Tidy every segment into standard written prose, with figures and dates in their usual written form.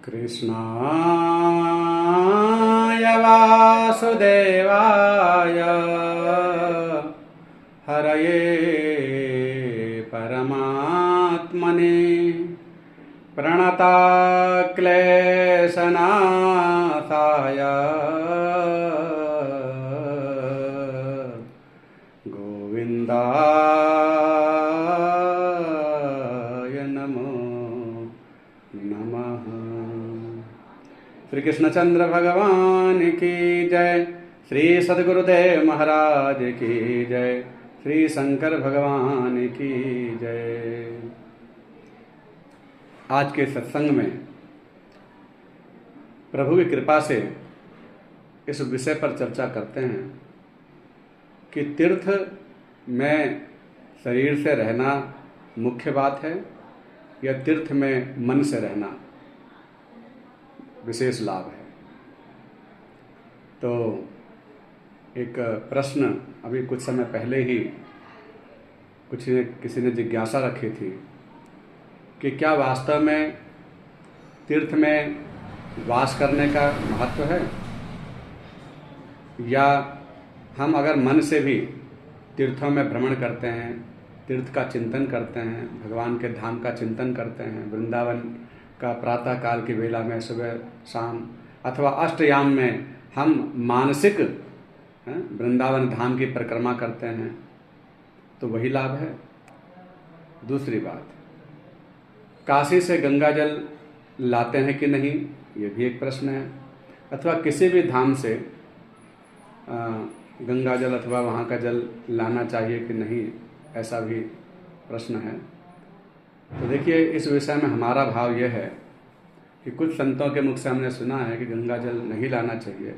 कृष्णाय वासुदेवाय हरये परमात्मने प्रणतक्लेशनाशाय गोविन्दाय नमो नमः। श्री कृष्णचंद्र भगवान की जय। श्री सद्गुरुदेव महाराज की जय। श्री शंकर भगवान की जय। आज के सत्संग में प्रभु की कृपा से इस विषय पर चर्चा करते हैं कि तीर्थ में शरीर से रहना मुख्य बात है या तीर्थ में मन से रहना विशेष लाभ है। तो एक प्रश्न अभी कुछ समय पहले ही किसी ने जिज्ञासा रखी थी कि क्या वास्तव में तीर्थ में वास करने का महत्व है, या हम अगर मन से भी तीर्थों में भ्रमण करते हैं, तीर्थ का चिंतन करते हैं, भगवान के धाम का चिंतन करते हैं, वृंदावन का प्रातः काल की वेला में सुबह शाम अथवा अष्टयाम में हम मानसिक वृंदावन धाम की परिक्रमा करते हैं, तो वही लाभ है। दूसरी बात, काशी से गंगा जल लाते हैं कि नहीं, ये भी एक प्रश्न है। अथवा किसी भी धाम से गंगा जल अथवा वहाँ का जल लाना चाहिए कि नहीं, ऐसा भी प्रश्न है। तो देखिए, इस विषय में हमारा भाव यह है कि कुछ संतों के मुख से हमने सुना है कि गंगा जल नहीं लाना चाहिए,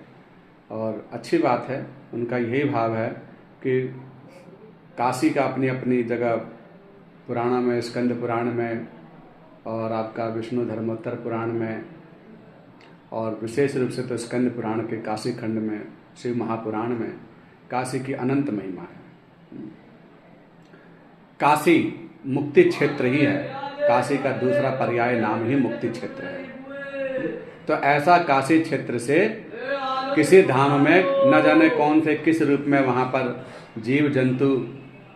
और अच्छी बात है, उनका यही भाव है कि काशी का अपनी अपनी जगह पुराणों में, स्कंद पुराण में और आपका विष्णु धर्मोत्तर पुराण में, और विशेष रूप से तो स्कंद पुराण के काशी खंड में, शिव महापुराण में काशी की अनंत महिमा है। काशी मुक्ति क्षेत्र ही है, काशी का दूसरा पर्याय नाम ही मुक्ति क्षेत्र है। तो ऐसा काशी क्षेत्र से किसी धाम में न जाने कौन से किस रूप में वहाँ पर जीव जंतु,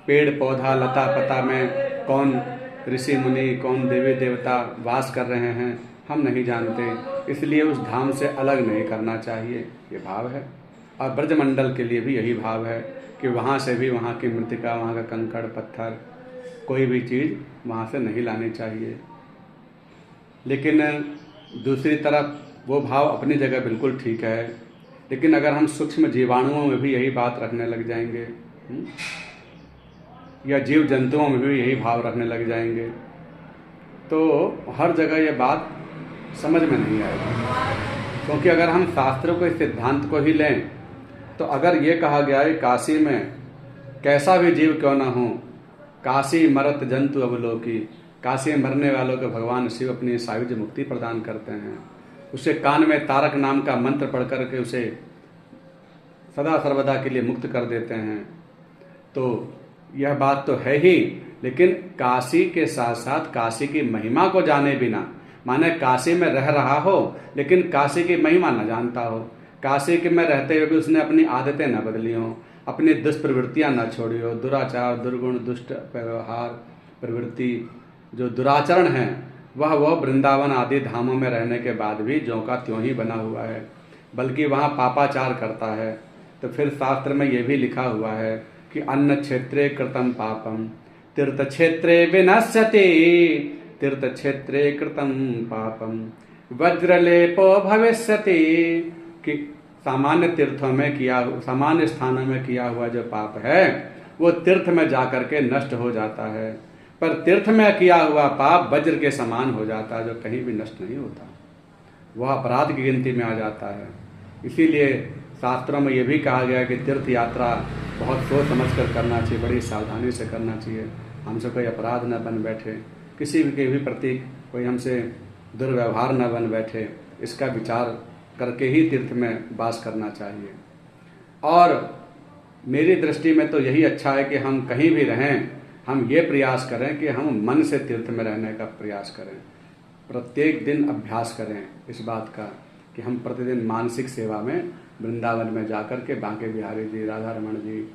पेड़ पौधा, लता पता में कौन ऋषि मुनि, कौन देवी देवता वास कर रहे हैं, हम नहीं जानते, इसलिए उस धाम से अलग नहीं करना चाहिए, ये भाव है। और ब्रजमंडल के लिए भी यही भाव है कि वहाँ से भी वहाँ की मृतिका, वहाँ का कंकड़ पत्थर, कोई भी चीज़ वहाँ से नहीं लानी चाहिए। लेकिन दूसरी तरफ वो भाव अपनी जगह बिल्कुल ठीक है, लेकिन अगर हम सूक्ष्म जीवाणुओं में भी यही बात रखने लग जाएंगे या जीव जंतुओं में भी यही भाव रखने लग जाएंगे, तो हर जगह ये बात समझ में नहीं आएगी। क्योंकि अगर हम शास्त्रों के सिद्धांत को ही लें, तो अगर ये कहा गया है काशी में कैसा भी जीव क्यों ना हो, काशी मरत जंतु अवलोकी, काशी में मरने वालों को भगवान शिव अपनी सायुज्य मुक्ति प्रदान करते हैं। उसे कान में तारक नाम का मंत्र पढ़ करके उसे सदा सर्वदा के लिए मुक्त कर देते हैं। तो यह बात तो है ही, लेकिन काशी के साथ साथ काशी की महिमा को जाने बिना, माने काशी में रह रहा हो लेकिन काशी की महिमा न जानता हो, काशी के में रहते हुए भी उसने अपनी आदतें न बदली हों, अपनी दुष्प्रवृत्तियां न छोड़ी हो, दुराचार, दुर्गुण, दुष्ट व्यवहार, प्रवृत्ति, जो दुराचरण हैं, वह वृंदावन आदि धामों में रहने के बाद भी ज्यों का त्यों ही बना हुआ है, बल्कि वहाँ पापाचार करता है। तो फिर शास्त्र में यह भी लिखा हुआ है कि अन्न क्षेत्रे कृतम पापम तीर्थ क्षेत्रे विनश्यति, तीर्थ क्षेत्रे कृतम पापम वज्रलेपो भविष्यति, कि सामान्य तीर्थों में किया, सामान्य स्थानों में किया हुआ जो पाप है वो तीर्थ में जाकर के नष्ट हो जाता है, पर तीर्थ में किया हुआ पाप वज्र के समान हो जाता है, जो कहीं भी नष्ट नहीं होता, वह अपराध की गिनती में आ जाता है। इसीलिए शास्त्रों में यह भी कहा गया कि तीर्थ यात्रा बहुत सोच समझ कर करना चाहिए, बड़ी सावधानी से करना चाहिए, हमसे कोई अपराध न बन बैठे, किसी के भी प्रति कोई हमसे दुर्व्यवहार न बन बैठे, इसका विचार करके ही तीर्थ में वास करना चाहिए। और मेरी दृष्टि में तो यही अच्छा है कि हम कहीं भी रहें, हम ये प्रयास करें कि हम मन से तीर्थ में रहने का प्रयास करें। प्रत्येक दिन अभ्यास करें इस बात का कि हम प्रतिदिन मानसिक सेवा में वृंदावन में जाकर के बांके बिहारी जी, राधा रमण जी,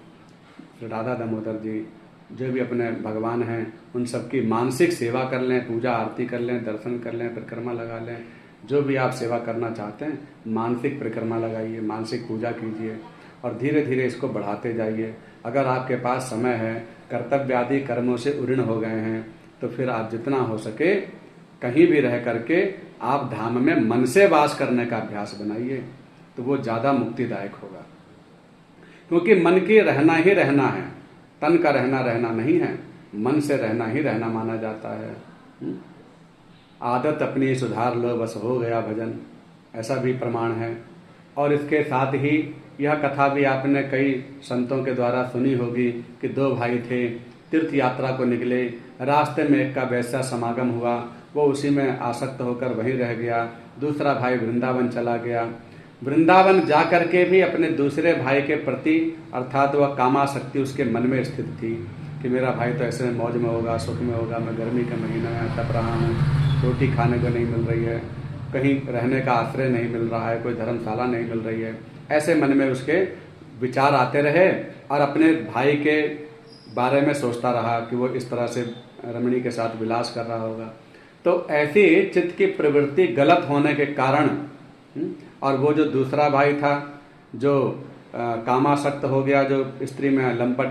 राधा दामोदर जी, जो भी अपने भगवान हैं उन सबकी मानसिक सेवा कर लें, पूजा आरती कर लें, दर्शन कर लें, परिक्रमा लगा लें। जो भी आप सेवा करना चाहते हैं मानसिक परिक्रमा लगाइए, मानसिक पूजा कीजिए और धीरे धीरे इसको बढ़ाते जाइए। अगर आपके पास समय है, कर्तव्य आदि कर्मों से उऋण हो गए हैं, तो फिर आप जितना हो सके कहीं भी रह करके आप धाम में मन से वास करने का अभ्यास बनाइए, तो वो ज़्यादा मुक्तिदायक होगा। क्योंकि मन की रहना ही रहना है, तन का रहना नहीं है, मन से रहना ही रहना माना जाता है। आदत अपनी सुधार लो बस हो गया भजन, ऐसा भी प्रमाण है। और इसके साथ ही यह कथा भी आपने कई संतों के द्वारा सुनी होगी कि दो भाई थे, तीर्थ यात्रा को निकले, रास्ते में एक का वैसा समागम हुआ, वो उसी में आसक्त होकर वहीं रह गया। दूसरा भाई वृंदावन चला गया। वृंदावन जा कर के भी अपने दूसरे भाई के प्रति अर्थात वह कामासक्ति उसके मन में स्थित थी कि मेरा भाई तो ऐसे मौज में होगा, सुख में होगा, मैं गर्मी के महीने में तप रहा हूँ, रोटी खाने को नहीं मिल रही है, कहीं रहने का आश्रय नहीं मिल रहा है, कोई धर्मशाला नहीं मिल रही है। ऐसे मन में उसके विचार आते रहे और अपने भाई के बारे में सोचता रहा कि वो इस तरह से रमणी के साथ विलास कर रहा होगा। तो ऐसी चित्त की प्रवृत्ति गलत होने के कारण और वो जो दूसरा भाई था जो कामासक्त हो गया, जो स्त्री में लंपट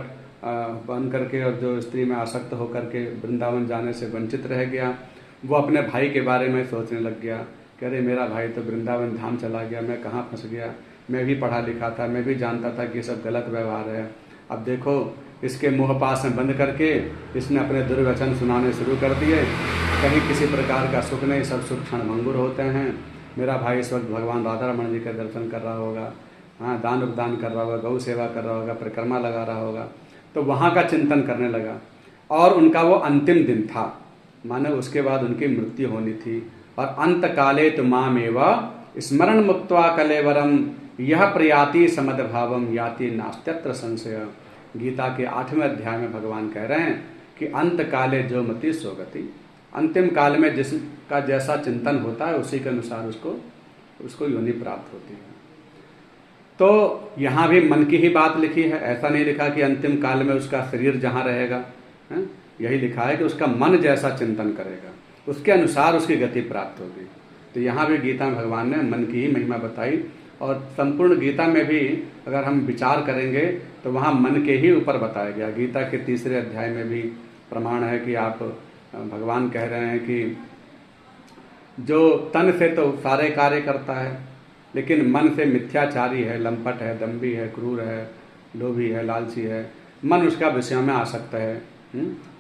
बन करके और जो स्त्री में आसक्त होकर के वृंदावन जाने से वंचित रह गया, वो अपने भाई के बारे में सोचने लग गया कि अरे मेरा भाई तो वृंदावन धाम चला गया, मैं कहाँ फंस गया, मैं भी पढ़ा लिखा था, मैं भी जानता था कि ये सब गलत व्यवहार है। अब देखो इसके मुँह पास में बंद करके इसने अपने दुर्वचन सुनाने शुरू कर दिए, कहीं किसी प्रकार का सुख नहीं, सब सुख क्षण भंगुर होते हैं। मेरा भाई इस वक्त भगवान राधा रमण जी का दर्शन कर रहा होगा, हाँ दान उपदान कर रहा होगा, गौ सेवा कर रहा होगा, परिक्रमा लगा रहा होगा। तो वहाँ का चिंतन करने लगा और उनका वो अंतिम दिन था, माने उसके बाद उनकी मृत्यु होनी थी। और अंत काले तो मामेव स्मरण मुक्त्वा कलेवरम यह प्रयाति समदभावम याति नास्त्यत्र संशय। गीता के 8वें अध्याय में भगवान कह रहे हैं कि अंत काले जो मति सो गति, अंतिम काल में जिसका जैसा चिंतन होता है उसी के अनुसार उसको योनि प्राप्त होती है। तो यहाँ भी मन की ही बात लिखी है, ऐसा नहीं लिखा कि अंतिम काल में उसका शरीर जहाँ रहेगा, है? यही लिखा है कि उसका मन जैसा चिंतन करेगा उसके अनुसार उसकी गति प्राप्त होगी। तो यहाँ भी गीता में भगवान ने मन की ही महिमा बताई और संपूर्ण गीता में भी अगर हम विचार करेंगे तो वहाँ मन के ही ऊपर बताया गया। गीता के 3रे अध्याय में भी प्रमाण है कि आप भगवान कह रहे हैं कि जो तन से तो सारे कार्य करता है लेकिन मन से मिथ्याचारी है, लंपट है, दम्भी है, क्रूर है, लोभी है, लालची है, मन उसका विषयों में आसक्त है।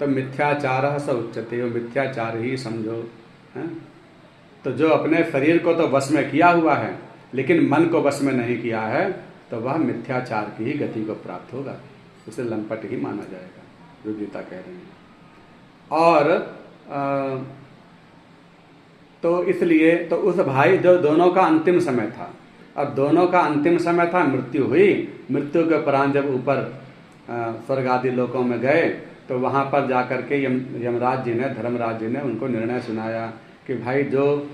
तो मिथ्याचार स उच्यते, वो मिथ्याचार ही समझो है। तो जो अपने शरीर को तो वश में किया हुआ है लेकिन मन को वश में नहीं किया है तो वह मिथ्याचार की ही गति को प्राप्त होगा, उसे लंपट ही माना जाएगा, जो गीता कह रही है। और तो इसलिए तो उस भाई जो दोनों का अंतिम समय था, अब दोनों का अंतिम समय था, मृत्यु हुई, मृत्यु के उपरांत जब ऊपर स्वर्ग आदि लोकों में गए तो वहाँ पर जाकर के यमराज जी ने, धर्मराज जी ने उनको निर्णय सुनाया कि भाई जो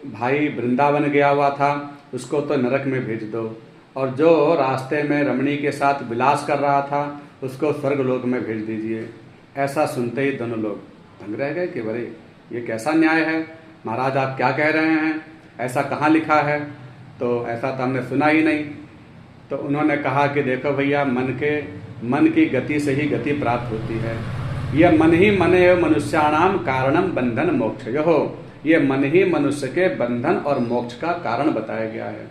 भाई वृंदावन गया हुआ था उसको तो नरक में भेज दो, और जो रास्ते में रमणी के साथ विलास कर रहा था उसको स्वर्गलोक में भेज दीजिए। ऐसा सुनते ही दोनों लोग दंग रह गए कि बड़े ये कैसा न्याय है महाराज, आप क्या कह रहे हैं, ऐसा कहाँ लिखा है, तो ऐसा तो हमने सुना ही नहीं। तो उन्होंने कहा कि देखो भैया, मन की गति से ही गति प्राप्त होती है। यह मन ही मने मनुष्याणाम कारणम बंधन मोक्ष हो, ये मन ही मनुष्य के बंधन और मोक्ष का कारण बताया गया है।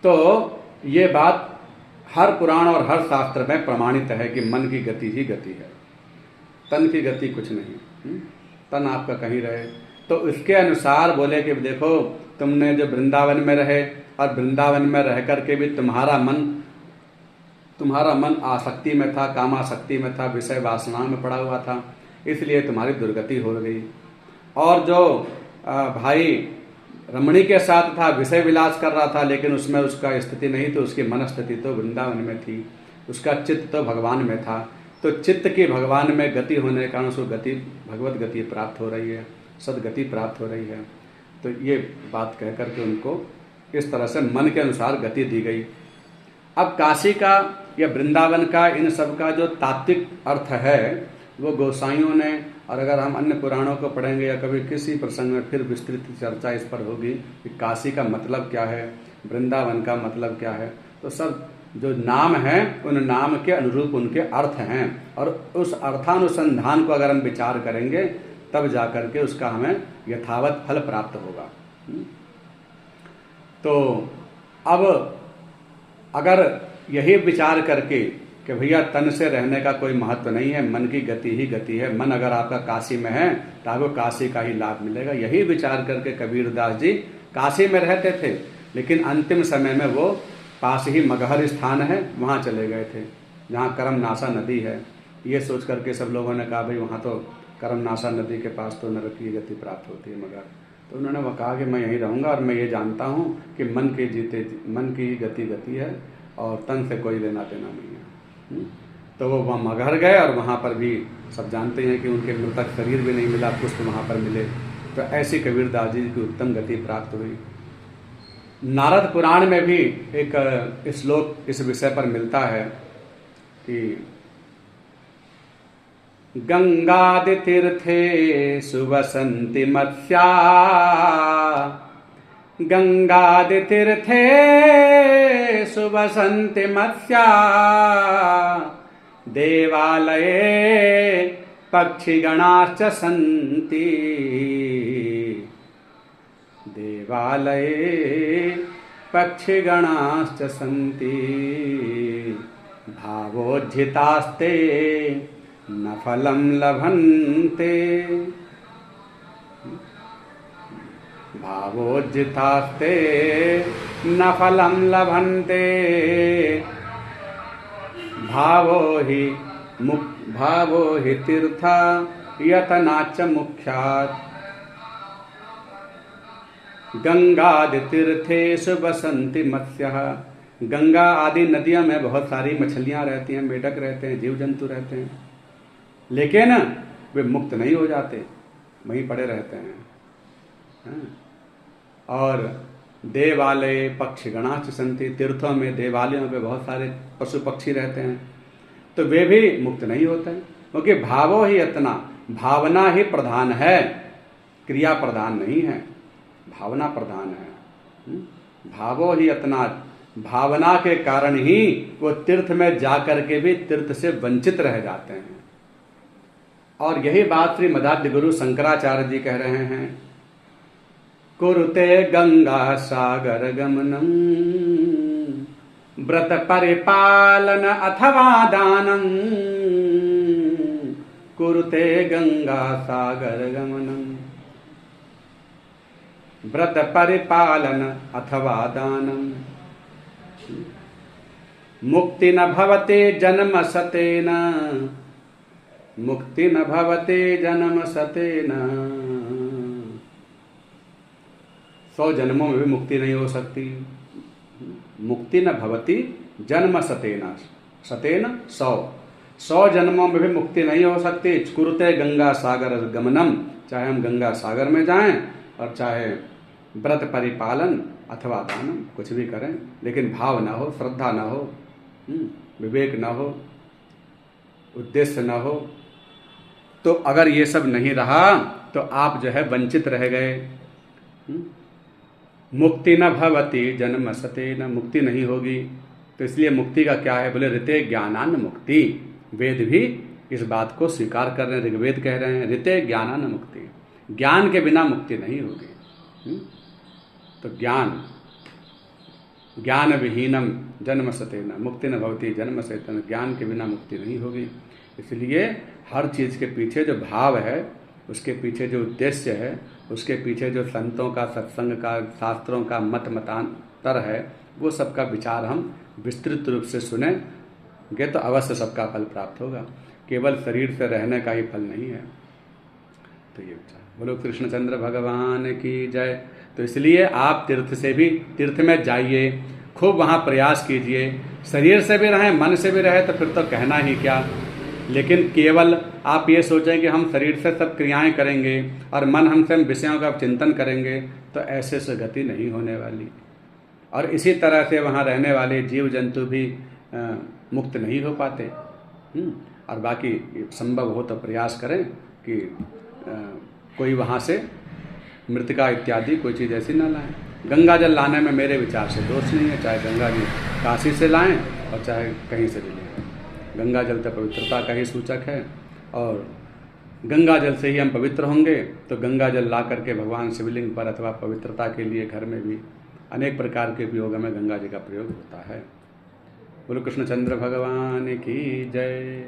तो ये बात हर पुराण और हर शास्त्र में प्रमाणित है कि मन की गति ही गति है, तन की गति कुछ नहीं। तन आपका कहीं रहे तो इसके अनुसार बोले कि देखो तुमने जो वृंदावन में रहे और वृंदावन में रह करके भी तुम्हारा मन आसक्ति में था, कामासक्ति में था, विषय वासना में पड़ा हुआ था, इसलिए तुम्हारी दुर्गति हो गई। और जो भाई रमणी के साथ था, विषय विलास कर रहा था, लेकिन उसमें उसका स्थिति नहीं, तो उसकी मन स्थिति तो वृंदावन में थी, उसका चित्त तो भगवान में था। तो चित्त की भगवान में गति होने के कारण उसको गति भगवत गति प्राप्त हो रही है, सदगति प्राप्त हो रही है। तो ये बात कह करके उनको इस तरह से मन के अनुसार गति दी गई। अब काशी का या वृंदावन का इन सब का जो तात्विक अर्थ है वो गोसाइयों ने, और अगर हम अन्य पुराणों को पढ़ेंगे या कभी किसी प्रसंग में फिर विस्तृत चर्चा इस पर होगी कि काशी का मतलब क्या है, वृंदावन का मतलब क्या है, तो सब जो नाम है उन नाम के अनुरूप उनके अर्थ हैं, और उस अर्थानुसंधान को अगर हम विचार करेंगे तब जाकर के उसका हमें यथावत फल प्राप्त होगा। तो अब अगर यही विचार करके कि भैया तन से रहने का कोई महत्व नहीं है, मन की गति ही गति है, मन अगर आपका काशी में है तो आपको काशी का ही लाभ मिलेगा, यही विचार करके कबीरदास जी काशी में रहते थे, लेकिन अंतिम समय में वो पास ही मगहर स्थान है वहाँ चले गए थे जहाँ करमनाशा नदी है। ये सोच करके सब लोगों ने कहा भाई वहाँ तो करमनाशा नदी के पास तो नरक की गति प्राप्त होती है मगर, तो उन्होंने वह कहा कि मैं यहीं रहूँगा और मैं ये जानता हूँ कि मन की गति गति है और तन से कोई लेना देना नहीं है। तो वो वहाँ मगहर गए और वहाँ पर भी सब जानते हैं कि उनके मृतक शरीर भी नहीं मिला, पुष्प वहाँ पर मिले। तो ऐसी कबीरदास जी की उत्तम गति प्राप्त हुई। नारद पुराण में भी एक श्लोक इस विषय पर मिलता है कि गंगादि तीर्थे सुवसन्ति मत्स्या, गंगादि तीर्थे सुवसन्ति मत्स्या, देवालये पक्षिगणाश्च सन्ति, देवालये पक्षिगणाश्च सन्ति, भावोज्झितास्ते न फलं लभन्ते, भावोज्झितास्ते न फलं लभन्ते, भावो हि तीर्था यतनाच्च मुख्यात्, गंगादि तीर्थेषु वसन्ति मत्स्यः। गंगा आदि नदियों में बहुत सारी मछलियां रहती हैं, मेढक रहते हैं, जीव जंतु रहते हैं, लेकिन वे मुक्त नहीं हो जाते, वहीं पड़े रहते हैं। और देवालय पक्षिगणाश्च सन्ति, तीर्थों में देवालयों में बहुत सारे पशु पक्षी रहते हैं, तो वे भी मुक्त नहीं होते हैं, क्योंकि भावो ही इतना, भावना ही प्रधान है, क्रिया प्रधान नहीं है, भावना प्रधान है। भावो ही इतना, भावना के कारण ही वो तीर्थ में जाकर के भी तीर्थ से वंचित रह जाते हैं। और यही बात श्री मदाद्य गुरु शंकराचार्य जी कह रहे हैं, कुरुते गंगा सागर गमनम व्रत परिपालन अथवा दानम, कुरुते गंगा सागर गमनम व्रत परिपालन अथवा दानम, मुक्ति न भवते जन्म सतेन, मुक्ति न भवते जन्म सतेन। 100 जन्मों में भी मुक्ति नहीं हो सकती। मुक्ति न भवती जन्म सतेन, सतेन 100 जन्मों में भी मुक्ति नहीं हो सकती। कुरुते गंगा सागर गमनम, चाहे हम गंगा सागर में जाएं और चाहे व्रत परिपालन अथवा दानम, कुछ भी करें, लेकिन भाव ना हो, श्रद्धा ना हो, विवेक ना हो, उद्देश्य ना हो, तो अगर ये सब नहीं रहा तो आप जो है वंचित रह गए। मुक्ति न भवति जन्म सतेन, मुक्ति नहीं होगी। तो इसलिए मुक्ति का क्या है, बोले ऋते ज्ञानान मुक्ति। वेद भी इस बात को स्वीकार कर रहे हैं, ऋग्वेद कह रहे हैं ऋते ज्ञानान मुक्ति, ज्ञान के बिना मुक्ति नहीं होगी। तो ज्ञान विहीनम जन्म सतेन, मुक्ति न भवति जन्म सतेन, ज्ञान के बिना मुक्ति नहीं होगी। इसलिए हर चीज़ के पीछे जो भाव है, उसके पीछे जो उद्देश्य है, उसके पीछे जो संतों का, सत्संग का, शास्त्रों का मत मतांतर है, वो सबका विचार हम विस्तृत रूप से सुनेंगे तो अवश्य सबका फल प्राप्त होगा। केवल शरीर से रहने का ही फल नहीं है। तो ये विचार बोलो कृष्णचंद्र भगवान की जय। तो इसलिए आप तीर्थ में जाइए, खूब वहाँ प्रयास कीजिए, शरीर से भी रहें मन से भी रहे, तो फिर तो कहना ही क्या। लेकिन केवल आप ये सोचें कि हम शरीर से सब क्रियाएं करेंगे और मन हमसे विषयों का चिंतन करेंगे, तो ऐसे से गति नहीं होने वाली। और इसी तरह से वहाँ रहने वाले जीव जंतु भी मुक्त नहीं हो पाते। और बाकी संभव हो तो प्रयास करें कि कोई वहाँ से मृतिका इत्यादि कोई चीज़ ऐसी ना लाएं। गंगा जल लाने में मेरे विचार से दोष नहीं है, चाहे गंगा जी काशी से लाएं और चाहे कहीं से भी लें। गंगा जल तो पवित्रता का ही सूचक है, और गंगा जल से ही हम पवित्र होंगे। तो गंगा जल ला करके भगवान शिवलिंग पर अथवा पवित्रता के लिए घर में भी अनेक प्रकार के उपयोग में गंगा जी का प्रयोग होता है। बोलो कृष्णचंद्र भगवान की जय।